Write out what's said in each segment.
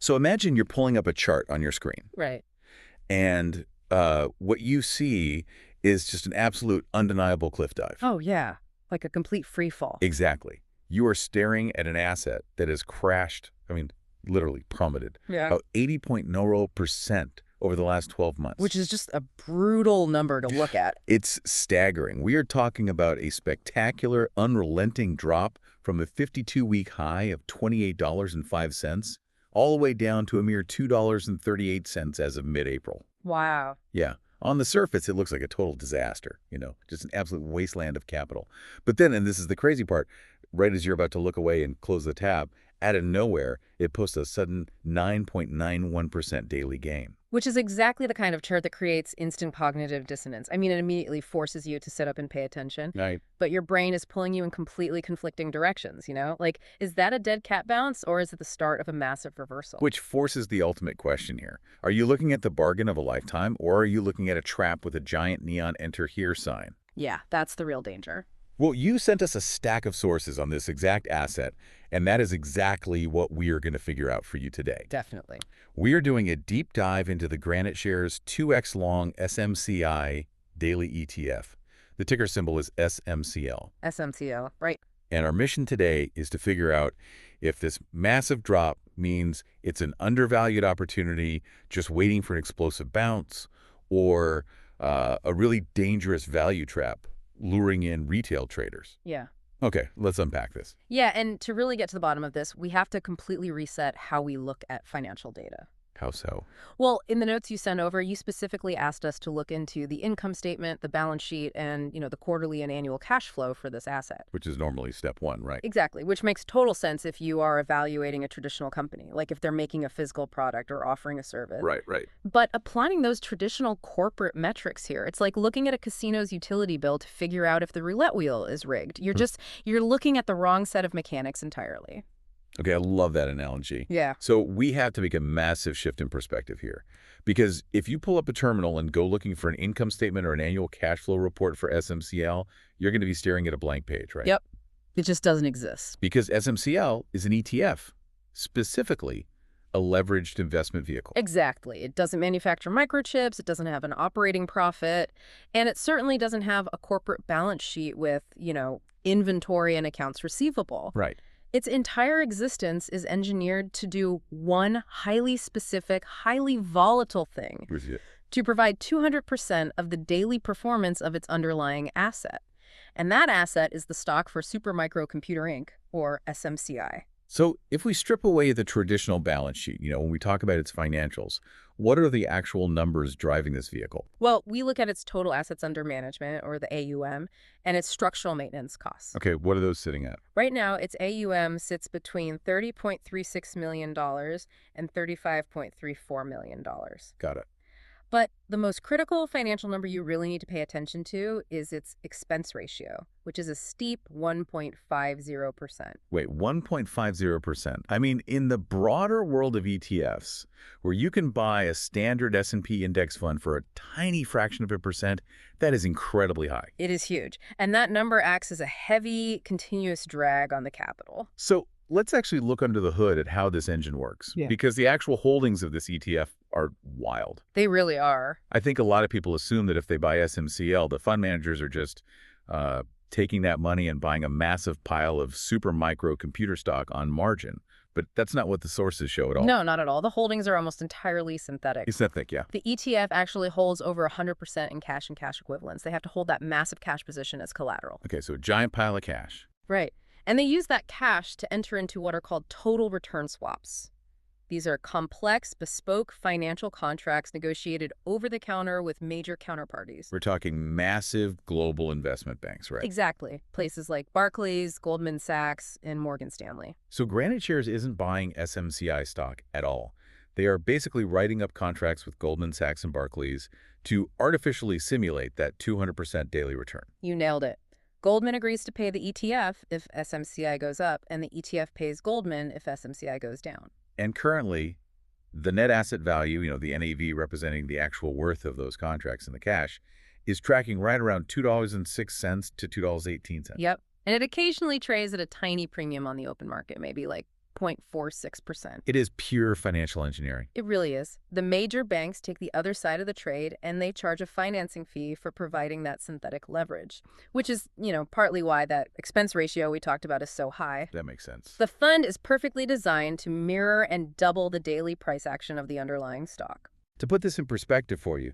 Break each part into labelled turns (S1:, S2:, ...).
S1: So imagine you're pulling up a chart on your screen,
S2: Right.
S1: and what you see is just an absolute undeniable cliff dive.
S2: Oh, yeah. Like a complete free fall.
S1: Exactly. You are staring at an asset that has crashed, I mean, literally plummeted,
S2: Yeah.
S1: about 80% over the last 12 months.
S2: Which is just a brutal number to look at.
S1: It's staggering. We are talking about a spectacular, unrelenting drop from a 52-week high of $28.05 all the way down to a mere $2.38 as of mid-April.
S2: Wow.
S1: Yeah. On the surface, it looks like a total disaster, just an absolute wasteland of capital. But then, and this is the crazy part, right as you're about to look away and close the tab, out of nowhere, it posts a sudden 9.91% daily gain.
S2: Which is exactly the kind of chart that creates instant cognitive dissonance. I mean, it immediately forces you to sit up and pay attention.
S1: Right.
S2: But your brain is pulling you in completely conflicting directions, Like, is that a dead cat bounce, or is it the start of a massive reversal?
S1: Which forces the ultimate question here. Are you looking at the bargain of a lifetime, or are you looking at a trap with a giant neon "Enter Here" sign?
S2: Yeah, that's the real danger.
S1: Well, you sent us a stack of sources on this exact asset, and that is exactly what we are going to figure out for you today.
S2: Definitely.
S1: We are doing a deep dive into the GraniteShares 2x Long SMCI Daily ETF. The ticker symbol is SMCL.
S2: SMCL, right.
S1: And our mission today is to figure out if this massive drop means it's an undervalued opportunity just waiting for an explosive bounce, or a really dangerous value trap luring in retail traders.
S2: Yeah.
S1: Okay, let's unpack this.
S2: Yeah, and to really get to the bottom of this, we have to completely reset how we look at financial data.
S1: How so?
S2: Well, in the notes you sent over, you specifically asked us to look into the income statement, the balance sheet, and, the quarterly and annual cash flow for this asset.
S1: Which is normally step one, right?
S2: Exactly, which makes total sense if you are evaluating a traditional company, like if they're making a physical product or offering a service.
S1: Right.
S2: But applying those traditional corporate metrics here, it's like looking at a casino's utility bill to figure out if the roulette wheel is rigged. You're looking at the wrong set of mechanics entirely.
S1: Okay, I love that analogy.
S2: Yeah.
S1: So we have to make a massive shift in perspective here. Because if you pull up a terminal and go looking for an income statement or an annual cash flow report for SMCL, you're going to be staring at a blank page, right?
S2: Yep. It just doesn't exist.
S1: Because SMCL is an ETF, specifically a leveraged investment vehicle.
S2: Exactly. It doesn't manufacture microchips, it doesn't have an operating profit, and it certainly doesn't have a corporate balance sheet with, inventory and accounts receivable.
S1: Right.
S2: Its entire existence is engineered to do one highly specific, highly volatile thing, to provide 200% of the daily performance of its underlying asset. And that asset is the stock for Supermicro Computer Inc., or SMCI.
S1: So if we strip away the traditional balance sheet, when we talk about its financials, what are the actual numbers driving this vehicle?
S2: Well, we look at its total assets under management, or the AUM, and its structural maintenance costs.
S1: Okay, what are those sitting at?
S2: Right now, its AUM sits between $30.36 million and $35.34 million.
S1: Got it.
S2: But the most critical financial number you really need to pay attention to is its expense ratio, which is a steep 1.50%.
S1: Wait, 1.50%. I mean, in the broader world of ETFs, where you can buy a standard S&P index fund for a tiny fraction of a percent, that is incredibly high.
S2: It is huge. And that number acts as a heavy, continuous drag on the capital.
S1: So let's actually look under the hood at how this engine works, because the actual holdings of this ETF are wild.
S2: They really are.
S1: I think a lot of people assume that if they buy SMCL, the fund managers are just taking that money and buying a massive pile of super micro computer stock on margin. But that's not what the sources show at all.
S2: No, not at all. The holdings are almost entirely synthetic.
S1: Synthetic, yeah.
S2: The ETF actually holds over 100% in cash and cash equivalents. They have to hold that massive cash position as collateral.
S1: Okay, so a giant pile of cash.
S2: Right. And they use that cash to enter into what are called total return swaps. These are complex, bespoke financial contracts negotiated over the counter with major counterparties.
S1: We're talking massive global investment banks, right?
S2: Exactly. Places like Barclays, Goldman Sachs, and Morgan Stanley.
S1: So GraniteShares isn't buying SMCI stock at all. They are basically writing up contracts with Goldman Sachs and Barclays to artificially simulate that 200% daily return.
S2: You nailed it. Goldman agrees to pay the ETF if SMCI goes up, and the ETF pays Goldman if SMCI goes down.
S1: And currently, the net asset value, the NAV representing the actual worth of those contracts in the cash, is tracking right around $2.06 to $2.18.
S2: Yep. And it occasionally trades at a tiny premium on the open market, maybe like 8.46%.
S1: It is pure financial engineering.
S2: It really is. The major banks take the other side of the trade, and they charge a financing fee for providing that synthetic leverage, which is, partly why that expense ratio we talked about is so high.
S1: That makes sense.
S2: The fund is perfectly designed to mirror and double the daily price action of the underlying stock.
S1: To put this in perspective for you,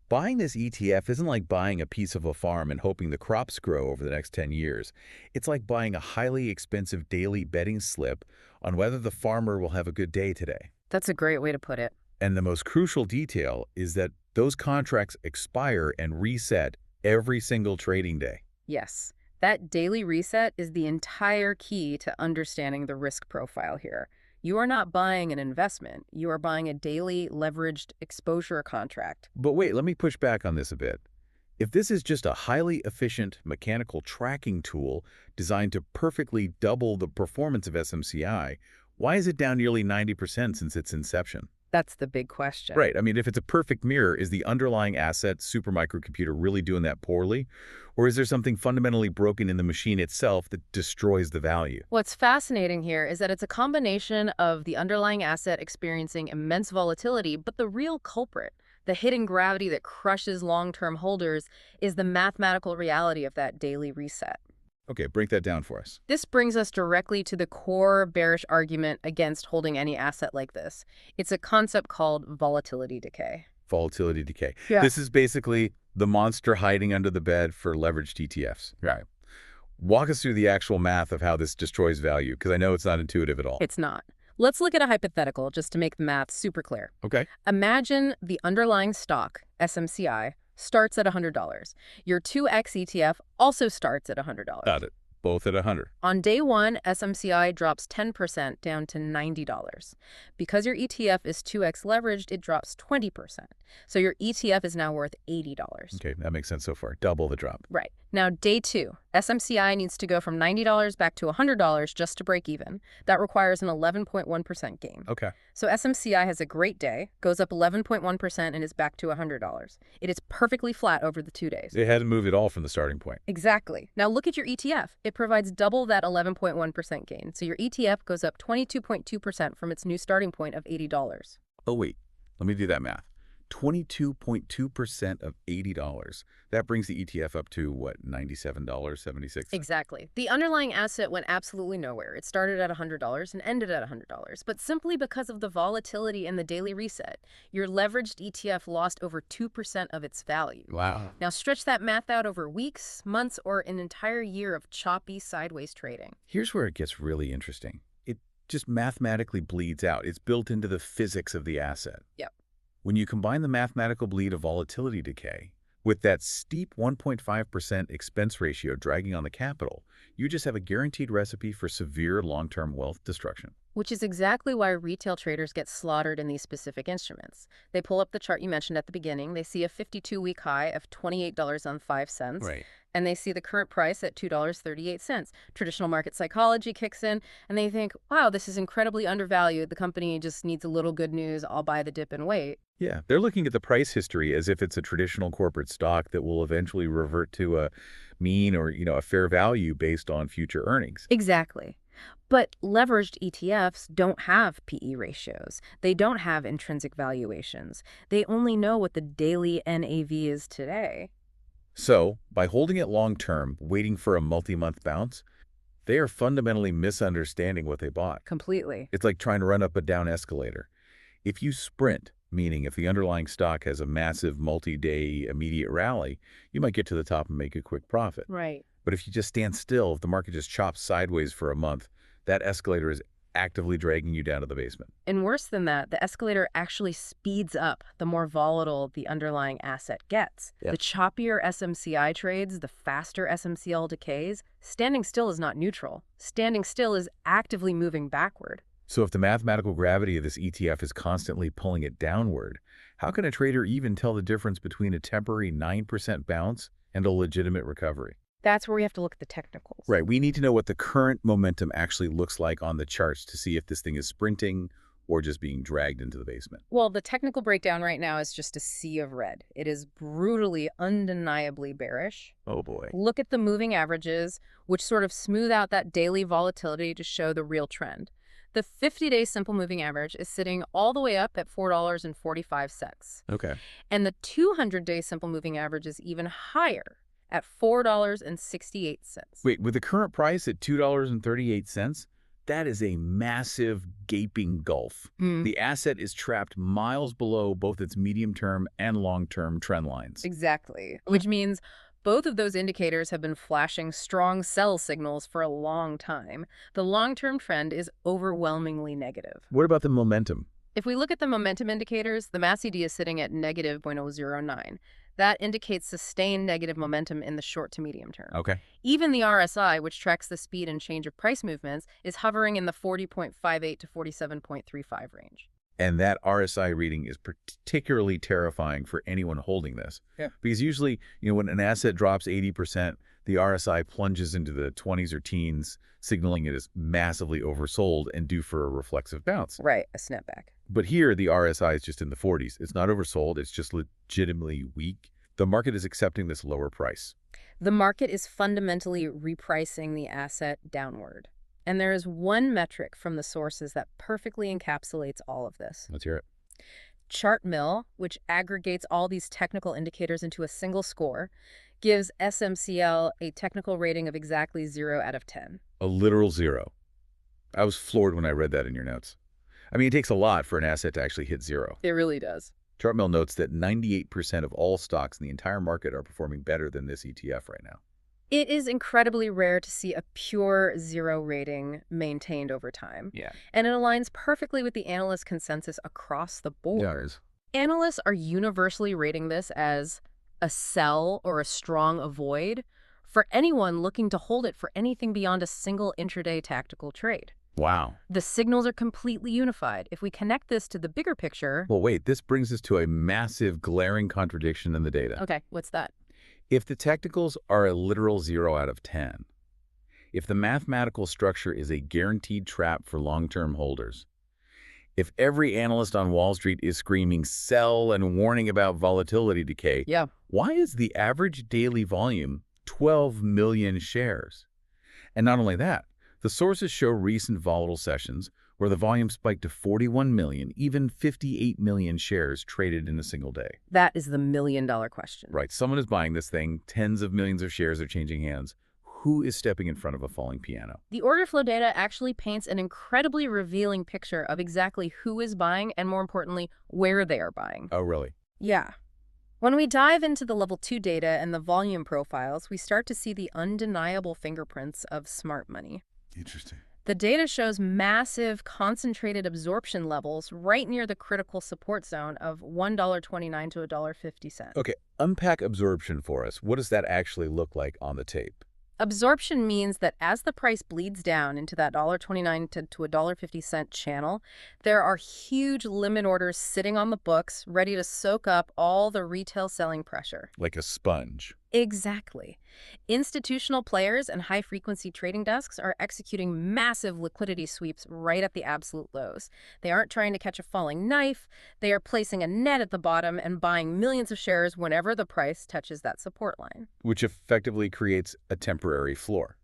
S1: buying this ETF isn't like buying a piece of a farm and hoping the crops grow over the next 10 years. It's like buying a highly expensive daily betting slip on whether the farmer will have a good day today.
S2: That's a great way to put it.
S1: And the most crucial detail is that those contracts expire and reset every single trading day.
S2: Yes, that daily reset is the entire key to understanding the risk profile here. You are not buying an investment. You are buying a daily leveraged exposure contract.
S1: But wait, let me push back on this a bit. If this is just a highly efficient mechanical tracking tool designed to perfectly double the performance of SMCI, why is it down nearly 90% since its inception?
S2: That's the big question.
S1: Right. I mean, if it's a perfect mirror, is the underlying asset supermicrocomputer really doing that poorly? Or is there something fundamentally broken in the machine itself that destroys the value?
S2: What's fascinating here is that it's a combination of the underlying asset experiencing immense volatility, but the real culprit, the hidden gravity that crushes long-term holders, is the mathematical reality of that daily reset.
S1: Okay, break that down for us.
S2: This brings us directly to the core bearish argument against holding any asset like this. It's a concept called volatility decay.
S1: Volatility decay.
S2: Yeah.
S1: This is basically the monster hiding under the bed for leveraged ETFs. Right. Walk us through the actual math of how this destroys value, because I know it's not intuitive at all.
S2: It's not. Let's look at a hypothetical just to make the math super clear.
S1: Okay.
S2: Imagine the underlying stock, SMCI, starts at $100. Your 2X ETF also starts at $100.
S1: Got it. Both at 100.
S2: On day one, SMCI drops 10% down to $90. Because your ETF is 2X leveraged, it drops 20%. So your ETF is now worth $80.
S1: Okay, that makes sense so far. Double the drop.
S2: Right. Now, day two, SMCI needs to go from $90 back to $100 just to break even. That requires an 11.1% gain.
S1: Okay.
S2: So SMCI has a great day, goes up 11.1%, and is back to $100. It is perfectly flat over the 2 days.
S1: It hadn't moved at all from the starting point.
S2: Exactly. Now look at your ETF. It provides double that 11.1% gain. So your ETF goes up 22.2% from its new starting point of $80.
S1: Oh, wait. Let me do that math. 22.2% of $80. That brings the ETF up to, what, $97.76?
S2: Exactly. The underlying asset went absolutely nowhere. It started at $100 and ended at $100. But simply because of the volatility and the daily reset, your leveraged ETF lost over 2% of its value.
S1: Wow.
S2: Now stretch that math out over weeks, months, or an entire year of choppy sideways trading.
S1: Here's where it gets really interesting. It just mathematically bleeds out. It's built into the physics of the asset.
S2: Yep.
S1: When you combine the mathematical bleed of volatility decay with that steep 1.5% expense ratio dragging on the capital, you just have a guaranteed recipe for severe long-term wealth destruction.
S2: Which is exactly why retail traders get slaughtered in these specific instruments. They pull up the chart you mentioned at the beginning, they see a 52-week high of $28.05,
S1: Right.
S2: and they see the current price at $2.38. Traditional market psychology kicks in, and they think, wow, this is incredibly undervalued. The company just needs a little good news. I'll buy the dip and wait.
S1: Yeah, they're looking at the price history as if it's a traditional corporate stock that will eventually revert to a mean or, a fair value based on future earnings.
S2: Exactly. But leveraged ETFs don't have PE ratios. They don't have intrinsic valuations. They only know what the daily NAV is today.
S1: So, by holding it long-term, waiting for a multi-month bounce, they are fundamentally misunderstanding what they bought.
S2: Completely.
S1: It's like trying to run up a down escalator. If you sprint, meaning if the underlying stock has a massive multi-day immediate rally, you might get to the top and make a quick profit.
S2: Right.
S1: But if you just stand still, if the market just chops sideways for a month, that escalator is actively dragging you down to the basement.
S2: And worse than that, the escalator actually speeds up the more volatile the underlying asset gets.
S1: Yep.
S2: The choppier SMCI trades, the faster SMCL decays. Standing still is not neutral. Standing still is actively moving backward.
S1: So if the mathematical gravity of this ETF is constantly pulling it downward, how can a trader even tell the difference between a temporary 9% bounce and a legitimate recovery?
S2: That's where we have to look at the technicals.
S1: Right. We need to know what the current momentum actually looks like on the charts to see if this thing is sprinting or just being dragged into the basement.
S2: Well, the technical breakdown right now is just a sea of red. It is brutally, undeniably bearish.
S1: Oh, boy.
S2: Look at the moving averages, which sort of smooth out that daily volatility to show the real trend. The 50-day simple moving average is sitting all the way up at $4.45.
S1: Okay.
S2: And the 200-day simple moving average is even higher at $4.68.
S1: Wait, with the current price at $2.38, that is a massive gaping gulf. The asset is trapped miles below both its medium-term and long-term trend lines.
S2: Exactly. Which means both of those indicators have been flashing strong sell signals for a long time. The long-term trend is overwhelmingly negative.
S1: What about the momentum?
S2: If we look at the momentum indicators, the MACD is sitting at negative 0.009. That indicates sustained negative momentum in the short to medium term.
S1: Okay.
S2: Even the RSI, which tracks the speed and change of price movements, is hovering in the 40.58 to 47.35 range.
S1: And that RSI reading is particularly terrifying for anyone holding this.
S2: Yeah.
S1: Because usually, when an asset drops 80%, the RSI plunges into the 20s or teens, signaling it is massively oversold and due for a reflexive bounce.
S2: Right, a snapback.
S1: But here, the RSI is just in the 40s. It's not oversold. It's just legitimately weak. The market is accepting this lower price.
S2: The market is fundamentally repricing the asset downward. And there is one metric from the sources that perfectly encapsulates all of this.
S1: Let's hear it.
S2: ChartMill, which aggregates all these technical indicators into a single score, gives SMCL a technical rating of exactly 0 out of 10.
S1: A literal 0. I was floored when I read that in your notes. I mean, it takes a lot for an asset to actually hit 0.
S2: It really does.
S1: ChartMill notes that 98% of all stocks in the entire market are performing better than this ETF right now.
S2: It is incredibly rare to see a pure 0 rating maintained over time.
S1: Yeah.
S2: And it aligns perfectly with the analyst consensus across the board.
S1: Yeah, it is.
S2: Analysts are universally rating this as a sell or a strong avoid for anyone looking to hold it for anything beyond a single intraday tactical trade.
S1: Wow.
S2: The signals are completely unified. If we connect this to the bigger picture...
S1: Well, wait, this brings us to a massive glaring contradiction in the data.
S2: Okay, what's that?
S1: If the technicals are a literal 0 out of 10, if the mathematical structure is a guaranteed trap for long-term holders, if every analyst on Wall Street is screaming sell and warning about volatility decay, why is the average daily volume 12 million shares? And not only that, the sources show recent volatile sessions where the volume spiked to 41 million, even 58 million shares traded in a single day.
S2: That is the million-dollar question.
S1: Right. Someone is buying this thing. Tens of millions of shares are changing hands. Who is stepping in front of a falling piano?
S2: The order flow data actually paints an incredibly revealing picture of exactly who is buying and, more importantly, where they are buying.
S1: Oh, really?
S2: Yeah. When we dive into the level 2 data and the volume profiles, we start to see the undeniable fingerprints of smart money.
S1: Interesting.
S2: The data shows massive concentrated absorption levels right near the critical support zone of $1.29 to $1.50.
S1: Okay, unpack absorption for us. What does that actually look like on the tape?
S2: Absorption means that as the price bleeds down into that $1.29 to $1.50 channel, there are huge limit orders sitting on the books ready to soak up all the retail selling pressure.
S1: Like a sponge.
S2: Exactly. Institutional players and high-frequency trading desks are executing massive liquidity sweeps right at the absolute lows. They aren't trying to catch a falling knife. They are placing a net at the bottom and buying millions of shares whenever the price touches that support line.
S1: Which effectively creates a temporary floor.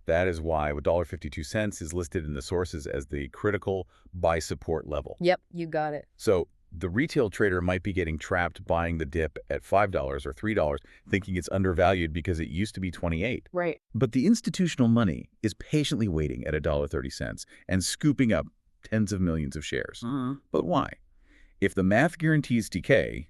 S1: That is why $1.52 is listed in the sources as the critical buy support level.
S2: Yep, you got it.
S1: So the retail trader might be getting trapped buying the dip at $5 or $3, thinking it's undervalued because it used to be $28.
S2: Right.
S1: But the institutional money is patiently waiting at $1.30 and scooping up tens of millions of shares. But why? If the math guarantees decay,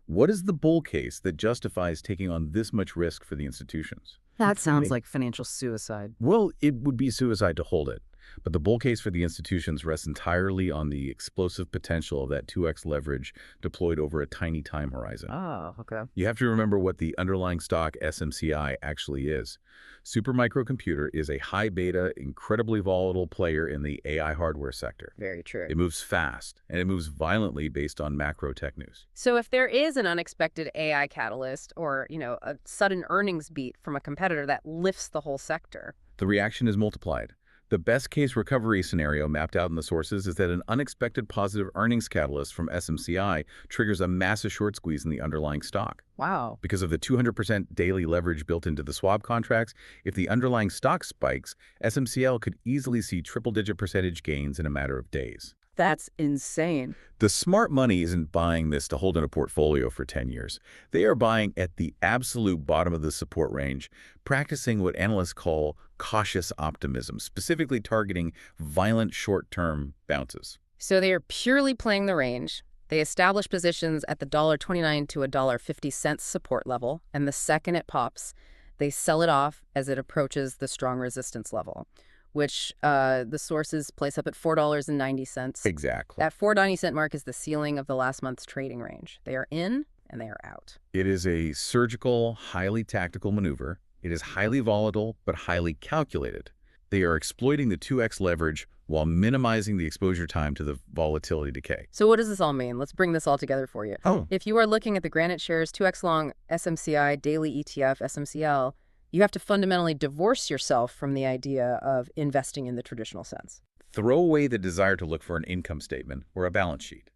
S1: what is the bull case that justifies taking on this much risk for the institutions?
S3: That sounds like financial suicide.
S1: Well, it would be suicide to hold it. But the bull case for the institutions rests entirely on the explosive potential of that 2x leverage deployed over a tiny time horizon.
S3: Oh, okay.
S1: You have to remember what the underlying stock SMCI actually is. Supermicrocomputer is a high beta, incredibly volatile player in the AI hardware sector.
S2: Very true.
S1: It moves fast, and it moves violently based on macro tech news.
S2: So if there is an unexpected AI catalyst or, a sudden earnings beat from a competitor that lifts the whole sector,
S1: The reaction is multiplied. The best case recovery scenario mapped out in the sources is that an unexpected positive earnings catalyst from SMCI triggers a massive short squeeze in the underlying stock.
S3: Wow.
S1: Because of the 200% daily leverage built into the swap contracts, if the underlying stock spikes, SMCL could easily see triple-digit percentage gains in a matter of days.
S3: That's insane.
S1: The smart money isn't buying this to hold in a portfolio for 10 years. They are buying at the absolute bottom of the support range, practicing what analysts call cautious optimism, specifically targeting violent short-term bounces.
S2: So they are purely playing the range. They establish positions at the $1.29 to $1.50 support level, and the second it pops, they sell it off as it approaches the strong resistance level, which the sources place up at $4.90.
S1: Exactly.
S2: That $4.90 mark is the ceiling of the last month's trading range. They are in and they are out.
S1: It is a surgical, highly tactical maneuver. It is highly volatile, but highly calculated. They are exploiting the 2x leverage while minimizing the exposure time to the volatility decay.
S2: So what does this all mean? Let's bring this all together for you. If you are looking at the GraniteShares 2x Long SMCI Daily ETF, SMCL, you have to fundamentally divorce yourself from the idea of investing in the traditional sense.
S1: Throw away the desire to look for an income statement or a balance sheet.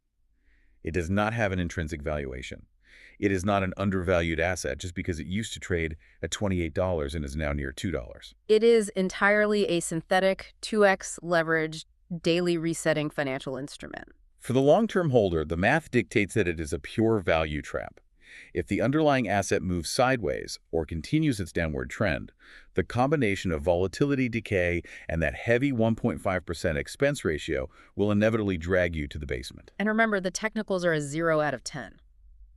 S1: It does not have an intrinsic valuation. It is not an undervalued asset just because it used to trade at $28 and is now near $2.
S2: It is entirely a synthetic 2x leveraged daily resetting financial instrument.
S1: For the long-term holder, the math dictates that it is a pure value trap. If the underlying asset moves sideways or continues its downward trend, the combination of volatility decay and that heavy 1.5% expense ratio will inevitably drag you to the basement.
S2: And remember, the technicals are a 0 out of 10.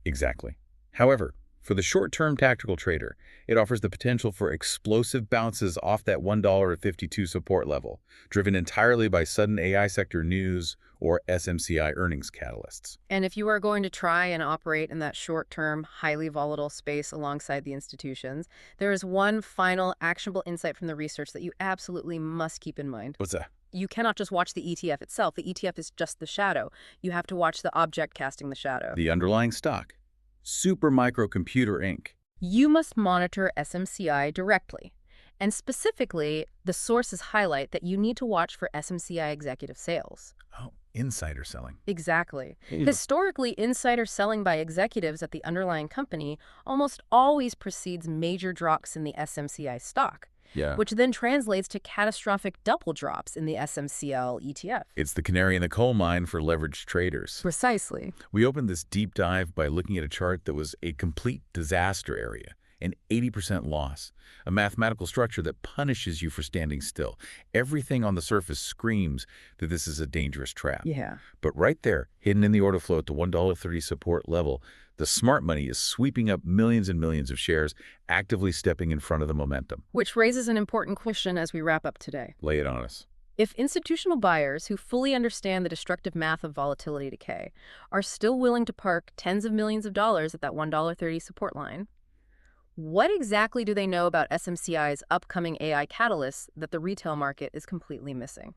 S1: Exactly. However, for the short-term tactical trader, it offers the potential for explosive bounces off that $1.52 support level, driven entirely by sudden AI sector news or SMCI earnings catalysts.
S2: And if you are going to try and operate in that short-term, highly volatile space alongside the institutions, there is one final actionable insight from the research that you absolutely must keep in mind.
S1: What's that?
S2: You cannot just watch the ETF itself. The ETF is just the shadow. You have to watch the object casting the shadow.
S1: The underlying stock. Supermicrocomputer Inc.
S2: You must monitor SMCI directly. And specifically, the sources highlight that you need to watch for SMCI executive sales.
S1: Oh, insider selling.
S2: Exactly. Historically, insider selling by executives at the underlying company almost always precedes major drops in the SMCI stock.
S1: Yeah.
S2: Which then translates to catastrophic double drops in the SMCL ETF.
S1: It's the canary in the coal mine for leveraged traders.
S2: Precisely.
S1: We opened this deep dive by looking at a chart that was a complete disaster area, an 80% loss, a mathematical structure that punishes you for standing still. Everything on the surface screams that this is a dangerous trap.
S2: Yeah.
S1: But right there, hidden in the order flow at the $1.30 support level, the smart money is sweeping up millions and millions of shares, actively stepping in front of the momentum.
S2: Which raises an important question as we wrap up today.
S1: Lay it on us.
S2: If institutional buyers who fully understand the destructive math of volatility decay are still willing to park tens of millions of dollars at that $1.30 support line, what exactly do they know about SMCI's upcoming AI catalysts that the retail market is completely missing?